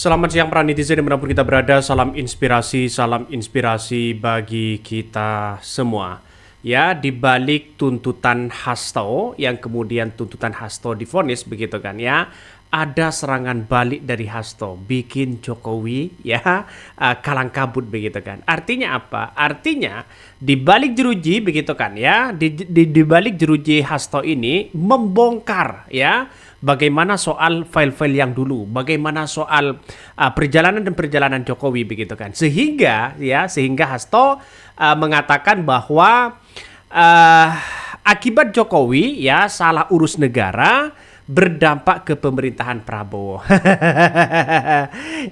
Selamat siang para netizen dimanapun kita berada, salam inspirasi bagi kita semua. Ya, di balik tuntutan Hasto, yang kemudian tuntutan Hasto divonis begitu kan ya, ada serangan balik dari Hasto, bikin Jokowi ya kalang kabut begitu kan. Artinya apa? Artinya di balik jeruji begitu kan ya, di balik jeruji Hasto ini membongkar ya bagaimana soal file-file yang dulu, bagaimana soal perjalanan dan perjalanan Jokowi begitu kan. Sehingga Hasto mengatakan bahwa akibat Jokowi ya salah urus negara berdampak ke pemerintahan Prabowo.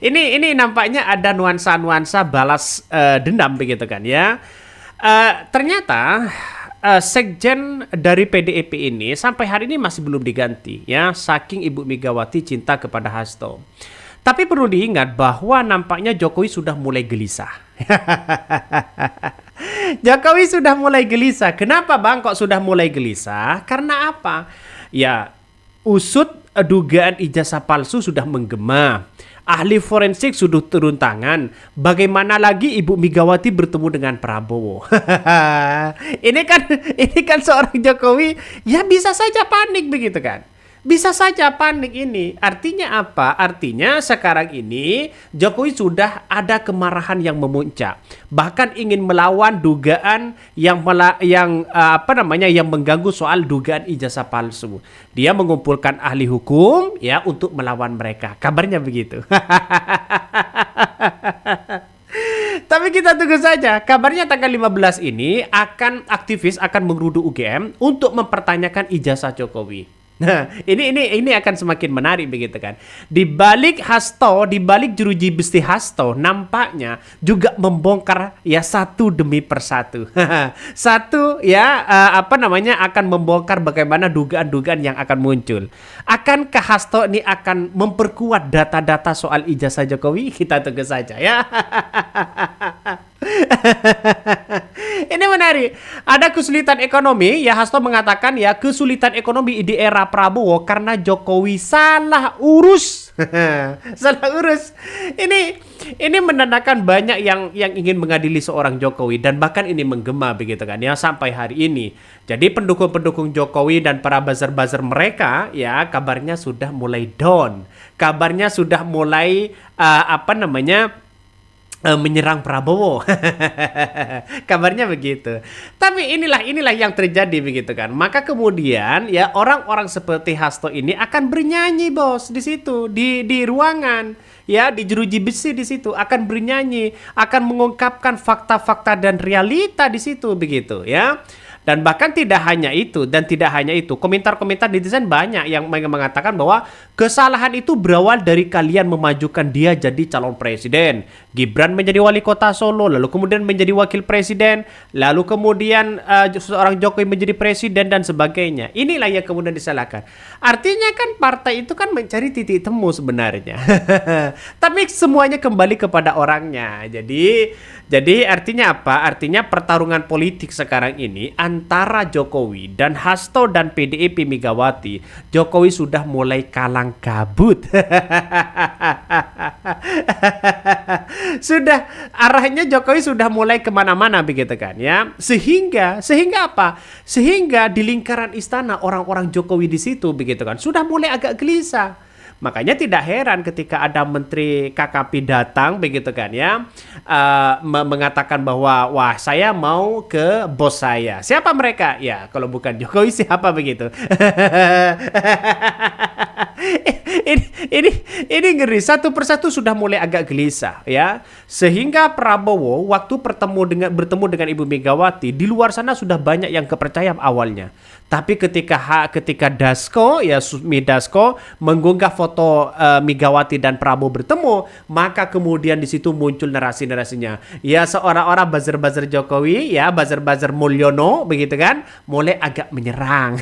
ini nampaknya ada nuansa-nuansa balas dendam begitu kan ya. Ternyata sekjen dari PDIP ini sampai hari ini masih belum diganti ya, saking Ibu Megawati cinta kepada Hasto. Tapi perlu diingat bahwa nampaknya Jokowi sudah mulai gelisah. Jokowi sudah mulai gelisah. Kenapa Bang kok sudah mulai gelisah? Karena apa? Ya, usut dugaan ijazah palsu sudah menggema. Ahli forensik sudah turun tangan. Bagaimana lagi Ibu Megawati bertemu dengan Prabowo? Ini kan seorang Jokowi ya bisa saja panik begitu kan. Bisa saja panik ini. Artinya apa? Artinya sekarang ini Jokowi sudah ada kemarahan yang memuncak. Bahkan ingin melawan dugaan yang mengganggu soal dugaan ijazah palsu. Dia mengumpulkan ahli hukum ya untuk melawan mereka. Kabarnya begitu. Tapi kita tunggu saja. Kabarnya tanggal 15 ini aktivis akan menggeruduk UGM untuk mempertanyakan ijazah Jokowi. Nah, ini akan semakin menarik begitu kan. Di balik Hasto, di balik jeruji besi Hasto nampaknya juga membongkar ya satu demi persatu. Satu ya akan membongkar bagaimana dugaan-dugaan yang akan muncul. Akankah Hasto ini akan memperkuat data-data soal ijazah Jokowi? Kita tunggu saja ya. Ini menarik. Ada kesulitan ekonomi. Ya Hasto mengatakan ya kesulitan ekonomi di era Prabowo karena Jokowi salah urus. Salah urus. Ini menandakan banyak yang ingin mengadili seorang Jokowi dan bahkan ini menggema begitu kan ya sampai hari ini. Jadi pendukung-pendukung Jokowi dan para buzzer-buzzer mereka ya kabarnya sudah mulai down. Kabarnya sudah mulai menyerang Prabowo. Kabarnya begitu. Tapi inilah yang terjadi begitu kan. Maka kemudian ya orang-orang seperti Hasto ini akan bernyanyi bos di situ di ruangan ya di jeruji besi di situ akan bernyanyi, akan mengungkapkan fakta-fakta dan realita di situ begitu ya. Dan bahkan tidak hanya itu, komentar-komentar netizen banyak yang mengatakan bahwa kesalahan itu berawal dari kalian memajukan dia jadi calon presiden. Gibran menjadi wali kota Solo, lalu kemudian menjadi wakil presiden, lalu kemudian seorang Jokowi menjadi presiden dan sebagainya. Inilah yang kemudian disalahkan. Artinya kan partai itu kan mencari titik temu sebenarnya. Tapi semuanya kembali kepada orangnya. Jadi artinya apa? Artinya pertarungan politik sekarang ini antara Jokowi dan Hasto dan PDIP Megawati, Jokowi sudah mulai kalang kabut. Sudah arahnya Jokowi sudah mulai kemana-mana begitu kan ya. Sehingga apa? Sehingga di lingkaran istana orang-orang Jokowi di situ begitu kan sudah mulai agak gelisah. Makanya tidak heran ketika ada Menteri KKP datang begitu kan ya mengatakan bahwa wah saya mau ke bos saya. Siapa mereka? Ya kalau bukan Jokowi siapa begitu. ini ngeri, satu persatu sudah mulai agak gelisah ya. Sehingga Prabowo waktu bertemu dengan Ibu Megawati di luar sana sudah banyak yang kepercayaan awalnya. Tapi ketika Dasko ya Susmi Dasko mengunggah foto Megawati dan Prabowo bertemu, maka kemudian di situ muncul narasi-narasinya. Ya seorang-orang buzzer-buzzer Jokowi ya, buzzer-buzzer Mulyono begitu kan, mulai agak menyerang.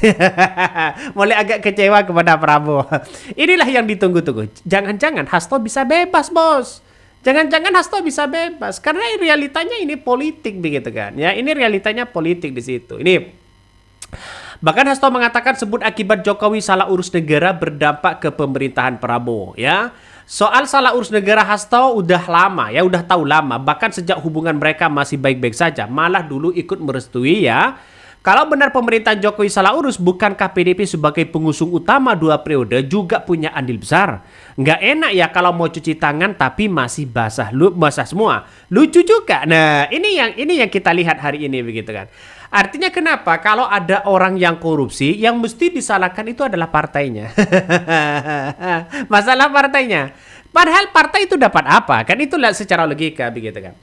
Mulai agak kecewa kepada Prabowo. Inilah yang ditunggu-tunggu. Jangan-jangan Hasto bisa bebas, Bos. Jangan-jangan Hasto bisa bebas karena realitanya ini politik begitu kan. Ya, ini realitanya politik di situ. Ini bahkan Hasto mengatakan sebut akibat Jokowi salah urus negara berdampak ke pemerintahan Prabowo ya. Soal salah urus negara Hasto udah lama ya, udah tahu lama. Bahkan sejak hubungan mereka masih baik-baik saja. Malah dulu ikut merestui ya. Kalau benar pemerintahan Jokowi salah urus, bukankah PDIP sebagai pengusung utama 2 periode juga punya andil besar? Nggak enak ya kalau mau cuci tangan tapi masih basah semua. Lucu juga. Nah, ini yang kita lihat hari ini begitu kan. Artinya kenapa? Kalau ada orang yang korupsi, yang mesti disalahkan itu adalah partainya. Masalah partainya. Padahal partai itu dapat apa? Kan itulah secara logika begitu kan.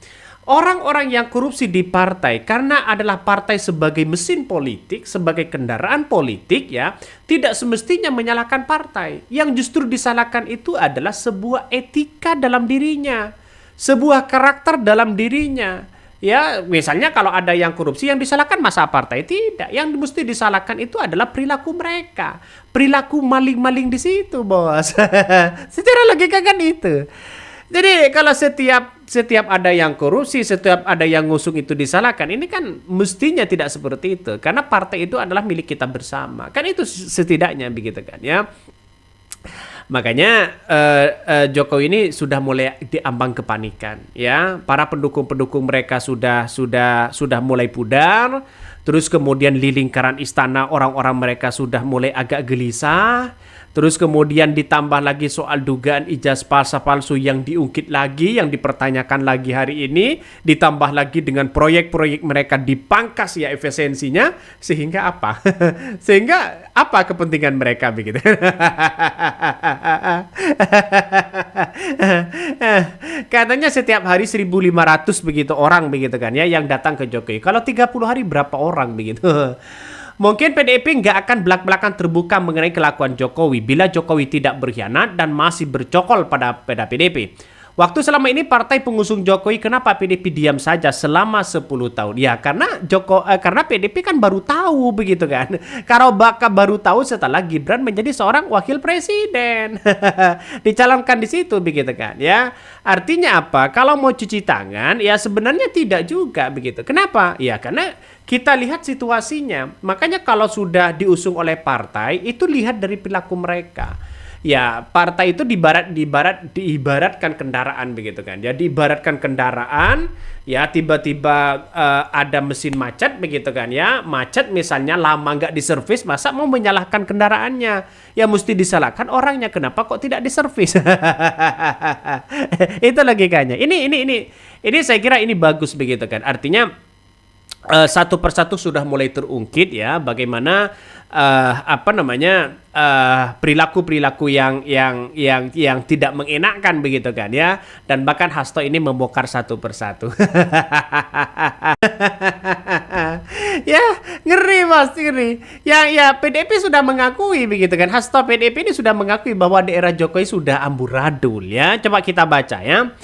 Orang-orang yang korupsi di partai karena adalah partai sebagai mesin politik, sebagai kendaraan politik ya, tidak semestinya menyalahkan partai. Yang justru disalahkan itu adalah sebuah etika dalam dirinya, sebuah karakter dalam dirinya. Ya, misalnya kalau ada yang korupsi yang disalahkan masa partai tidak. Yang mesti disalahkan itu adalah perilaku mereka. Perilaku maling-maling di situ, Bos. Secara logika kan itu. Jadi kalau setiap ada yang korupsi, setiap ada yang ngusung itu disalahkan, ini kan mestinya tidak seperti itu. Karena partai itu adalah milik kita bersama. Kan itu setidaknya begitu kan ya. Makanya Jokowi ini sudah mulai diambang kepanikan ya. Para pendukung-pendukung mereka sudah mulai pudar. Terus kemudian di lingkaran istana orang-orang mereka sudah mulai agak gelisah. Terus kemudian ditambah lagi soal dugaan ijazah palsu yang diungkit lagi, yang dipertanyakan lagi hari ini. Ditambah lagi dengan proyek-proyek mereka dipangkas ya efisiensinya. Sehingga apa? Sehingga apa kepentingan mereka begitu? Katanya setiap hari 1.500 begitu orang begitu kan ya yang datang ke Jokowi. Kalau 30 hari berapa orang begitu? Mungkin PDIP nggak akan belak-belakan terbuka mengenai kelakuan Jokowi bila Jokowi tidak berkhianat dan masih bercokol pada PDIP. Waktu selama ini partai pengusung Jokowi, kenapa PDIP diam saja selama 10 tahun? Ya karena PDIP kan baru tahu begitu kan. Kalau baru tahu setelah Gibran menjadi seorang wakil presiden. Dicalonkan di situ begitu kan ya. Artinya apa? Kalau mau cuci tangan ya sebenarnya tidak juga begitu. Kenapa? Ya karena kita lihat situasinya. Makanya kalau sudah diusung oleh partai, itu lihat dari perilaku mereka. Ya, partai itu diibaratkan kendaraan begitu kan. Jadi ibaratkan kendaraan, ya tiba-tiba ada mesin macet begitu kan ya. Macet misalnya lama nggak diservis, masa mau menyalahkan kendaraannya? Ya mesti disalahkan orangnya. Kenapa kok tidak diservis? Itu logikanya. Ini saya kira ini bagus begitu kan. Artinya satu persatu sudah mulai terungkit ya bagaimana perilaku-perilaku yang tidak mengenakkan begitu kan ya, dan bahkan Hasto ini membongkar satu persatu. Ya ngeri Mas, ngeri. Ya PDIP sudah mengakui begitu kan, Hasto PDIP ini sudah mengakui bahwa di era Jokowi sudah amburadul ya. Coba kita baca ya.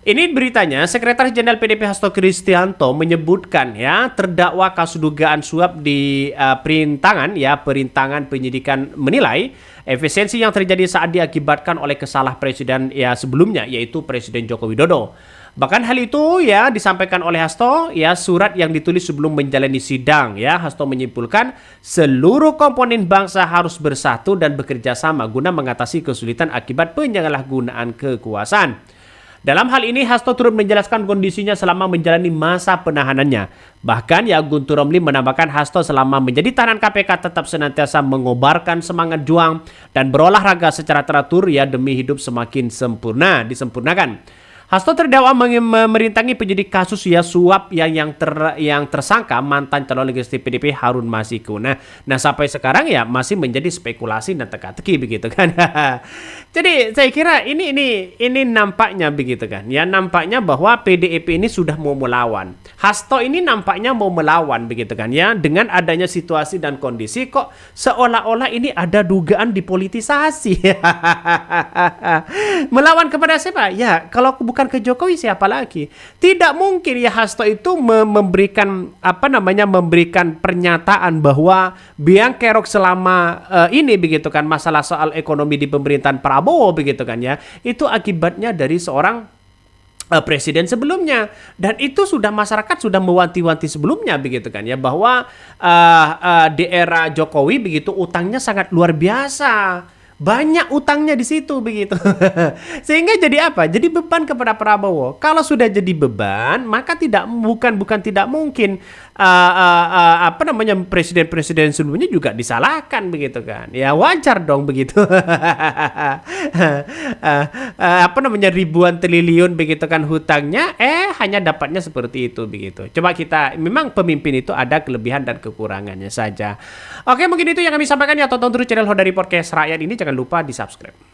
Ini beritanya, Sekretaris Jenderal PDIP Hasto Kristianto menyebutkan ya terdakwa kasus dugaan suap di perintangan penyidikan menilai efisiensi yang terjadi saat diakibatkan oleh kesalah presiden ya sebelumnya, yaitu Presiden Joko Widodo. Bahkan hal itu ya disampaikan oleh Hasto ya surat yang ditulis sebelum menjalani sidang ya. Hasto menyimpulkan seluruh komponen bangsa harus bersatu dan bekerja sama guna mengatasi kesulitan akibat penyalahgunaan kekuasaan. Dalam hal ini Hasto turut menjelaskan kondisinya selama menjalani masa penahanannya. Bahkan ya Guntur Romli menambahkan Hasto selama menjadi tahanan KPK tetap senantiasa mengobarkan semangat juang dan berolahraga secara teratur ya demi hidup semakin disempurnakan. Hasto terdakwa merintangi penyidik kasus ya suap yang tersangka mantan calon legislatif PDIP Harun Masiku. Nah sampai sekarang ya masih menjadi spekulasi dan teka-teki begitu kan. Jadi saya kira ini nampaknya begitu kan. Ya nampaknya bahwa PDIP ini sudah mau melawan. Hasto ini nampaknya mau melawan begitu kan ya, dengan adanya situasi dan kondisi kok seolah-olah ini ada dugaan dipolitisasi. Melawan kepada siapa? Ya kalau bukan ke Jokowi siapa lagi? Tidak mungkin ya Hasto itu memberikan pernyataan bahwa biang kerok selama ini begitu kan, masalah soal ekonomi di pemerintahan Prabowo begitu kan ya, itu akibatnya dari seorang presiden sebelumnya, dan itu masyarakat sudah mewanti-wanti sebelumnya begitu kan ya, bahwa di era Jokowi begitu utangnya sangat luar biasa. banyak utangnya di situ begitu. Sehingga jadi apa? Jadi beban kepada Prabowo. Kalau sudah jadi beban, maka bukan tidak mungkin apa namanya presiden-presiden sebelumnya juga disalahkan begitu kan. Ya wajar dong begitu. Apa namanya ribuan triliun begitu kan hutangnya, hanya dapatnya seperti itu begitu. Coba kita, memang pemimpin itu ada kelebihan dan kekurangannya saja. Oke, mungkin itu yang kami sampaikan ya. Tonton terus channel Hodari Podcast Rakyat ini, jangan lupa di subscribe.